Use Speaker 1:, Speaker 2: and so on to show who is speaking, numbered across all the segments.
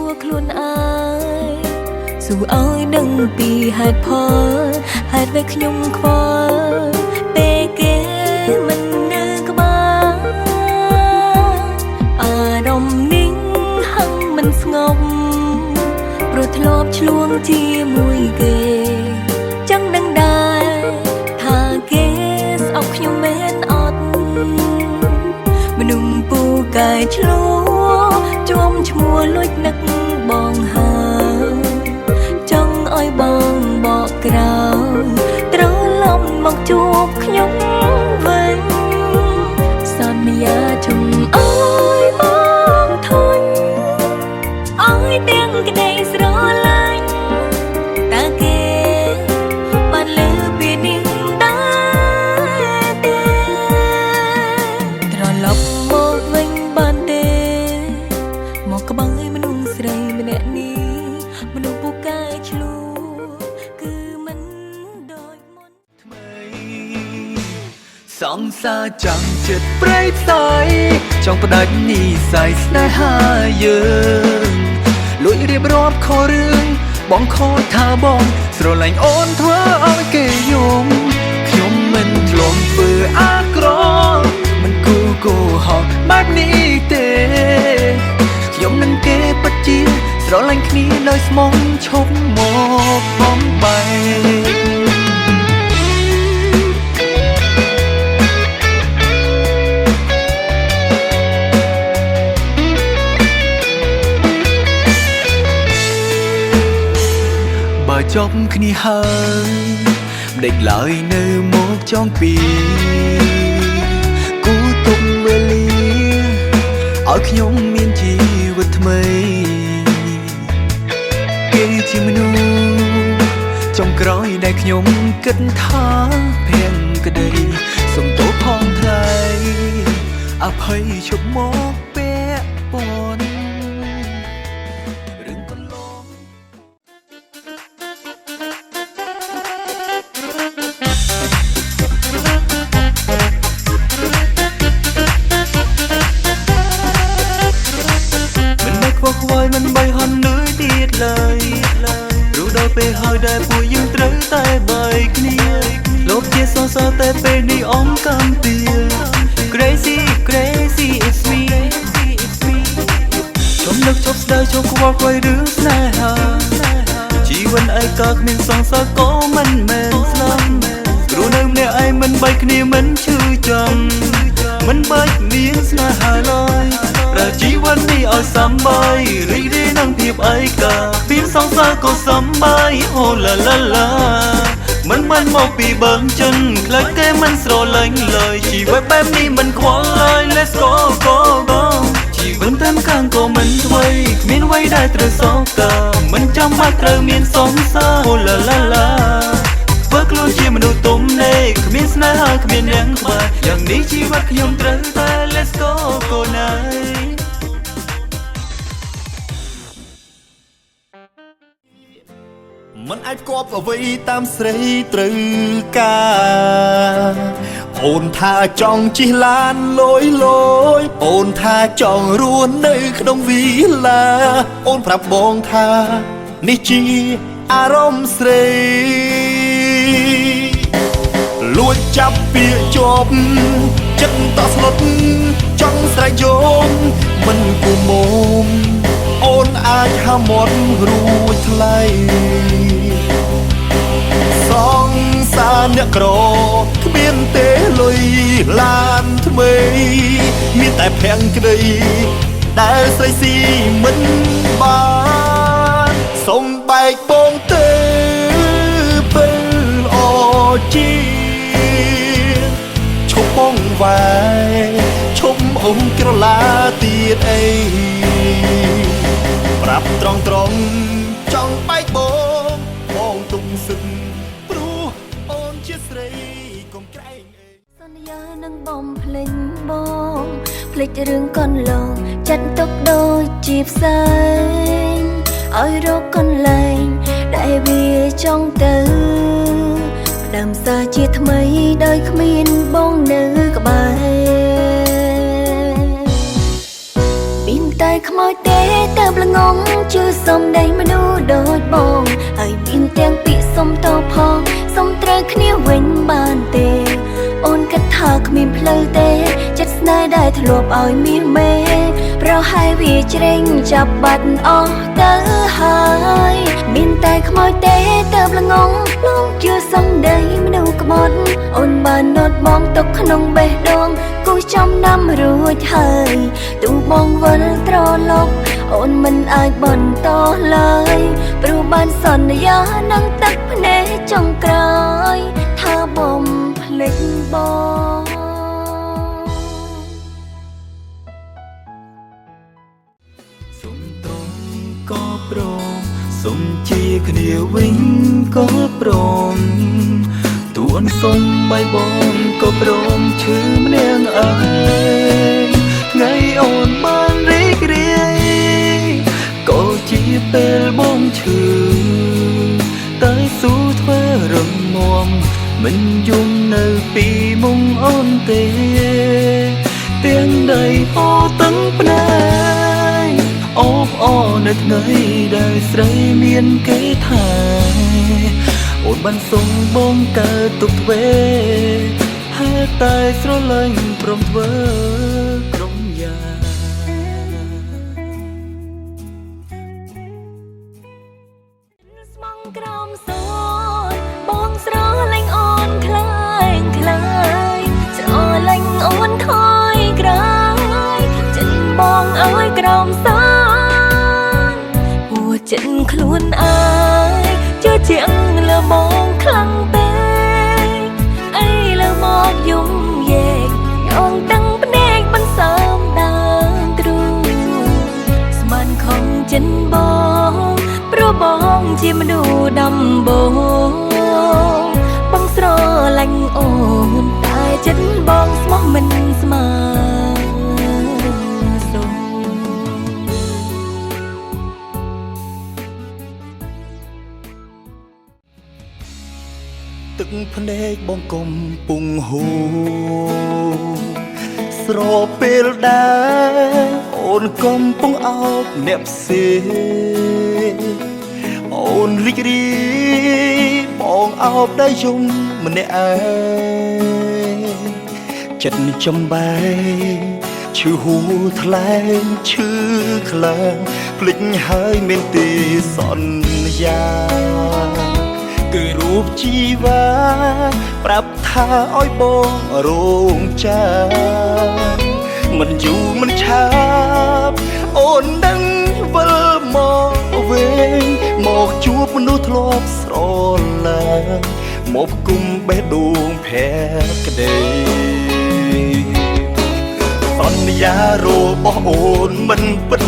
Speaker 1: วខ្លួនឯងសួរឲ្យដឹងពីហេតុផលហេតុអ្វីខ្ញុំខ្វល់ពេលគេមិននៅក្បែរអារម្មណ៍នេះហឹងមិនស្ងប់ព្រោះធ្លាប់ឆ្លងជាមួយគេចឹងដឹងដែរថាគេស្អប់ខ្ញុំមែនអត់មនុស្សពូកែឆ្លួជួមឈ្មោះលួចនឹកបងហើយចង់ឲ្យបងបកក្រោយត្រឡប់មកជួបខ្ញុំវិញសន្យាជុំអើយបងធុញអើយទាំងក្តីស្រឡាញ់តើគេបានលើពីនេះដែរទេត្រឡប់មកវិញបានទេមកក្បែរមនុស្សស្រីម្នាក់នេះមនុស្សពូកែឆ្លួគឺមិនដូចមុន
Speaker 2: ថ្មីសង្សារចាំចិត្តប្រៃផ្សាយចង់ផ្ដាច់និស័យស្នេហាយើងលួចរៀបរាប់ខរឿងបងខូចថាបងស្រឡាញ់អូនធ្វើឲ្យគេយំខ្ញុំមិនធ្លាប់ធ្វើអាក្រក់មិនគូកូហកបែបនេះទេខ្ញុំនឹងគេពិតជាស្រឡាញ់គ្នាដោយស្មងឈប់មកបំបែបើចប់គ្នាហើយមិនដេកឡើយនៅមកចង់ពីគូទុំវេលាឲ្យខ្ញុំមានជីវិតថ្មីគេជាមនុស្សចុងក្រោយដែលខ្ញុំគិតថាភ័យក្តីសុំទោសផងថ្លៃអភ័យឈប់មកពាក់ព័ន្ធរឿងកន្លងខ្វល់មិនបីហន់នឿយទៀតឡើយព្រោះដល់ពេលហើយដែលពួកយើងត្រូវតែបែកគ្នាលោកជាសរសើរតែពេលនេះអមកម្មពី Crazy crazy it's me ជុំនឹកជប់ស្ដាយជុំខ្វល់ខ្វាយរឿងស្នេហាជីវិតឯកាគ្មានសង្សារក៏មិនមែនស្លាប់ព្រោះនៅម្នាក់ឯងមិនបែកគ្នាមិនឈឺចាំមិនបែកមានស្នេហាឡើយតែជីវិតនេះឲ្យសម្បាយរីករាយនឹងភាពឯកាពីសង្សារក៏សម្បាយអូឡាឡាឡាមិនបានមកពីបឹងចិនខ្លាចគេមិនស្រឡាញ់ឡើយជីវិតបែបនេះមិនខ្វល់ឡើយ Let's go go go ជីវិតតាមខាងក៏មិនថ្មីគ្មានអ្វីដែលត្រូវសងការមិនចាំបាច់ត្រូវមានសង្សារអូឡាឡាឡាធ្វើខ្លួនជាមនុស្សទុំណែគ្មានស្នេហាគ្មានអ្នកក្បែរយ៉ាងនេះជីវិតខ្ញុំត្រូវតែ Let's go go night មិនអាចគប់អ្វីតាមស្រីត្រូវការអូនថាចង់ជិះឡានលយលយអូនថាចង់រស់នៅក្នុងវីឡាអូនប្រាប់បងថានេះជាអារម្មណ៍ស្រីលួចចាប់ពាក្យជាប់ចិត្តតស្លុតចង់ស្រែកយំមិនគូមុំអូនអាចហាមាត់រួចថ្លៃសងសាអ្នកក្រគ្មានទេលុយឡានថ្មីមានតែភាំងក្តីដែលស្រីស៊ីមិនបានសុំបែកបងទេពេលល្អជាឈប់បងវ៉ែឈប់អ៊ំក្រឡាទៀតអីប្រាប់ត្រង់ចង់បែកបងទុំសឹកព្រោះអូនជាស្រីកុំក្រែងសន្យានឹងបំភ្លេចបងភ្លេចរឿងកន្លងចាត់ទុកដូចជាផ្សែងឲ្យរកកន្លែងដែលវាចង់ទៅផ្ដើមសារជាថ្មីដោយគ្មានបងនៅក្បែរមាន
Speaker 1: តែខ្មោចទេតែប្លងងជឿសំដីមនុស្សដូចបងហើយមានទាំងពាក្យសុំតផងសុំត្រូវគ្នាវិញបានទេអូនគិតថាគ្មានផ្លូវទេចិត្តស្នេហ៍ដែលធ្លាប់ឲ្យមានមេប្រហែលវាជ្រេញចាប់បាត់អស់ទៅហើយមានតែខ្មោចទេតែប្លងងលងជឿសំដីមនុស្សក្បត់អូនបាននត់បងទុកក្នុងបេះដូងគូចំណាំរួចហើយទូបងវិលត្រឡប់អូនមិនអាចបន្តឡើយព្រោះបានសន្យានឹងទឹកភ្នែកចុងក្រោយថាបំភ្លេចបង
Speaker 2: សុំត្រង់ក៏ព្រមសុំជាគ្នាវិញក៏ព្រមទួនសុំបីបងក៏ព្រមឈឺម្នាក់ឯងថ្ងៃអូនបានរីករាយក៏ជាពេលបងឈឺតែស៊ូធ្វើរំមាំមិនយំនៅពីមុំអូនទេទាំងដៃហូរទាំងភ្នែកអូបអូននៅថ្ងៃដែលស្រីមានគេថាអូនបានសុំបងកើតទុកទ្វេហេតុតែស្រឡាញ់ព្រមធ្វើក្រុមយ៉ាង
Speaker 1: ស្មងក្រោមសួនបងស្រឡាញ់អូនខ្លាំងខ្លាំងស្រឡាញ់អូនថយក្រោយចិនបងឲ្យក្រោមសួនហួចិនខ្លួនអើយជឿជាងលើបងខ្លាំងពេកអីលើមកយំយេកយងតាំងភ្នែកបន្សើមដើមទ្រូងស្មានខំចិនបងព្រោះបងជាមនុស្សដំបូងបងស្រឡាញ់អូនតែចិត្តបងស្មោះមិនស្មើសូម
Speaker 2: ទឹកភ្នែកបងកំពុងហូរស្រពេលដែលអូនកំពុងអោបអ្នកផ្សេងអូនរីករាយបងអោបដៃយំម្នាក់ឯងចិត្តចំបែកឈឺហួរថ្លែងឈឺខ្លាំងភ្លេចហើយមានទេសន្យាគឺរូបជីវ៉ាប្រាប់ថាឲ្យបងរងចាំមិនយូរមិនឆាប់អូននឹងវិលមកវិញមកជួបមនុស្សធ្លាប់ស្រឡាញ់មកគុំបេះដូងភក្តីសន្យារបស់អូនមិនពិត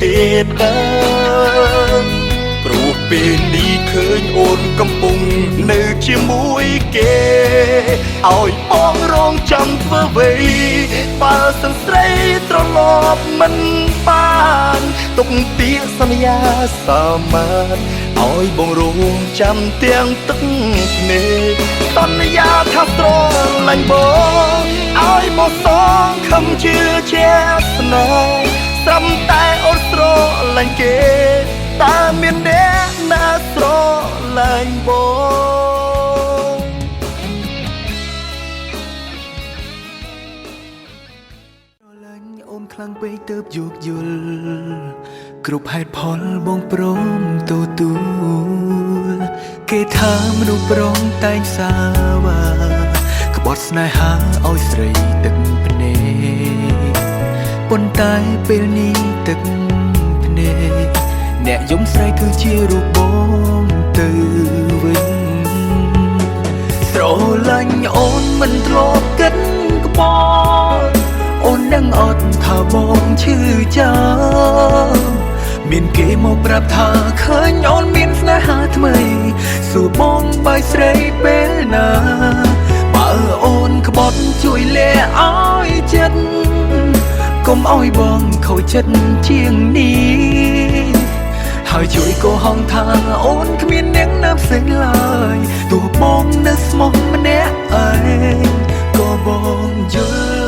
Speaker 2: ទេដើមព្រោះពេលនេះឃើញអូនកំពុងនៅជាមួយគេឲ្យបងរងចាំធ្វើអ្វីបើសិនស្រីត្រឡប់មិនបានទុកពាក្យសន្យាសាមញ្ញឲ្យបងរងចាំទាំងទឹកភ្នែកសន្យាថាស្រឡាញ់បងឲ្យបងសងខំជឿជាស្នេហ៍ត្រឹមតែអូនស្រឡាញ់គេតើមានអ្នកណាស្រឡាញ់បងស្រឡាញ់អូនខ្លាំងពេកទើបយោគយល់គ្រប់ហេតុផលបងព្រមទទួលគេថាមនុស្សប្រុងតែងសាវ៉ាក្បត់ស្នេហាឲ្យស្រីទឹកភ្នែកប៉ុន្តែពេលនេះទឹកភ្នែកអ្នកយំស្រីគឺជារូបបងទៅវិញស្រឡាញ់អូនមិនធ្លាប់គិតក្បត់អូននឹងអត់ថាបងឈឺចាំមានគេមកប្រាប់ថាឃើញអូនមានស្នេហាថ្មីសួរបងបាយស្រីពេលណាបើអូនក្បត់ជួយលែឲ្យចិត្តកុំឲ្យបងខូចចិត្តជាងនេះហើយជួយកុហកថាអូនគ្មានអ្នកណាផ្សេងឡើយទោះបងនៅស្មោះម្នាក់ឯងក៏បងយល់